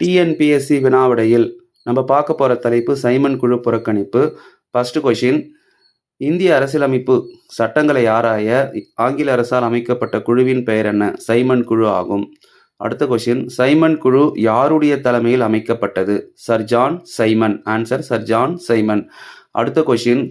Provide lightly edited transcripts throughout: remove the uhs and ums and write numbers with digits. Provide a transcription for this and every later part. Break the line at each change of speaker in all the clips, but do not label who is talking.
TNPSC வினாவிடையில் நம்ம பார்க்க போகிற தலைப்பு சைமன் குழு புறக்கணிப்பு. ஃபர்ஸ்ட் கொஷின், இந்திய அரசியலமைப்பு சட்டங்களை ஆராய ஆங்கில அரசால் அமைக்கப்பட்ட குழுவின் பெயர் என்ன? சைமன் குழு ஆகும். அடுத்த கொஷின், சைமன் குழு யாருடைய தலைமையில் அமைக்கப்பட்டது? Sir John Simon. Answer sir John Simon. அடுத்த கொஷின்,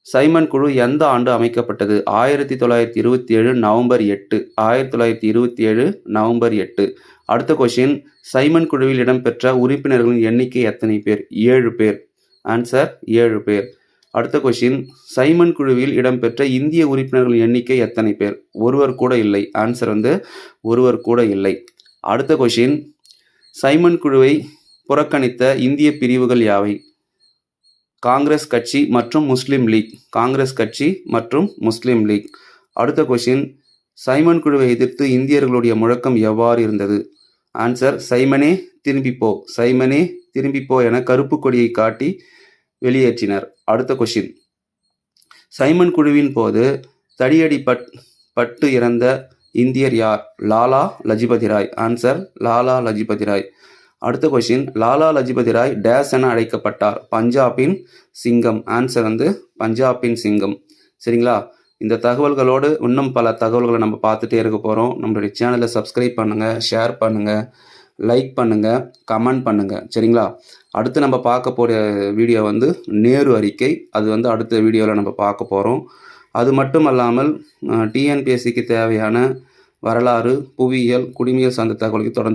சைமன் குழு எந்த ஆண்டு அமைக்கப்பட்டது? 1927 நவம்பர் 8. 1927 நவம்பர் 8. அடுத்த கொஷின், சைமன் குழுவில் இடம்பெற்ற உறுப்பினர்களின் எண்ணிக்கை எத்தனை பேர்? 7 பேர். ஆன்சர் 7 பேர். அடுத்த கொஷின், சைமன் குழுவில் இடம்பெற்ற இந்திய உறுப்பினர்களின் எண்ணிக்கை எத்தனை பேர்? ஒருவர் கூட இல்லை. ஆன்சர் ஒருவர் கூட இல்லை. அடுத்த கொஷின், சைமன் குழுவை புறக்கணித்த இந்திய பிரிவுகள் யாவை? காங்கிரஸ் கட்சி மற்றும் முஸ்லீம் லீக். காங்கிரஸ் கட்சி மற்றும் முஸ்லீம் லீக். அடுத்த கொஷின், சைமன் குழுவை எதிர்த்து இந்தியர்களுடைய முழக்கம் எவ்வாறு இருந்தது? ஆன்சர் சைமனே திரும்பிப்போ. சைமனே திரும்பிப்போ என கருப்பு கொடியை காட்டி வெளியேற்றினர். அடுத்த கொஷின், சைமன் குழுவின் போது தடியடி பட்டு இறந்த இந்தியர் யார்? லாலா லஜபதி ராய். ஆன்சர் லாலா லஜபதி ராய். அடுத்த கொஷின், லாலா லஜபதி ராய் டேஸ் என அழைக்கப்பட்டார்? பஞ்சாபின் சிங்கம். ஆன்சர் பஞ்சாபின் சிங்கம். சரிங்களா? இந்த தகவல்களோடு இன்னும் பல தகவல்களை நம்ம பார்த்துட்டே இருக்க போகிறோம். நம்மளுடைய சேனலை சப்ஸ்கிரைப் பண்ணுங்கள், ஷேர் பண்ணுங்கள், லைக் பண்ணுங்கள், கமெண்ட் பண்ணுங்கள். சரிங்களா? அடுத்து நம்ம பார்க்க போகிற வீடியோ நேரு அறிக்கை. அது அடுத்த வீடியோவில் நம்ம பார்க்க போகிறோம். அது மட்டும் அல்லாமல் டிஎன்பிஎஸ்சிக்கு தேவையான வரலாறு, புவியியல், குடிமையியல் சார்ந்த தகவலுக்கு தொடர்ந்து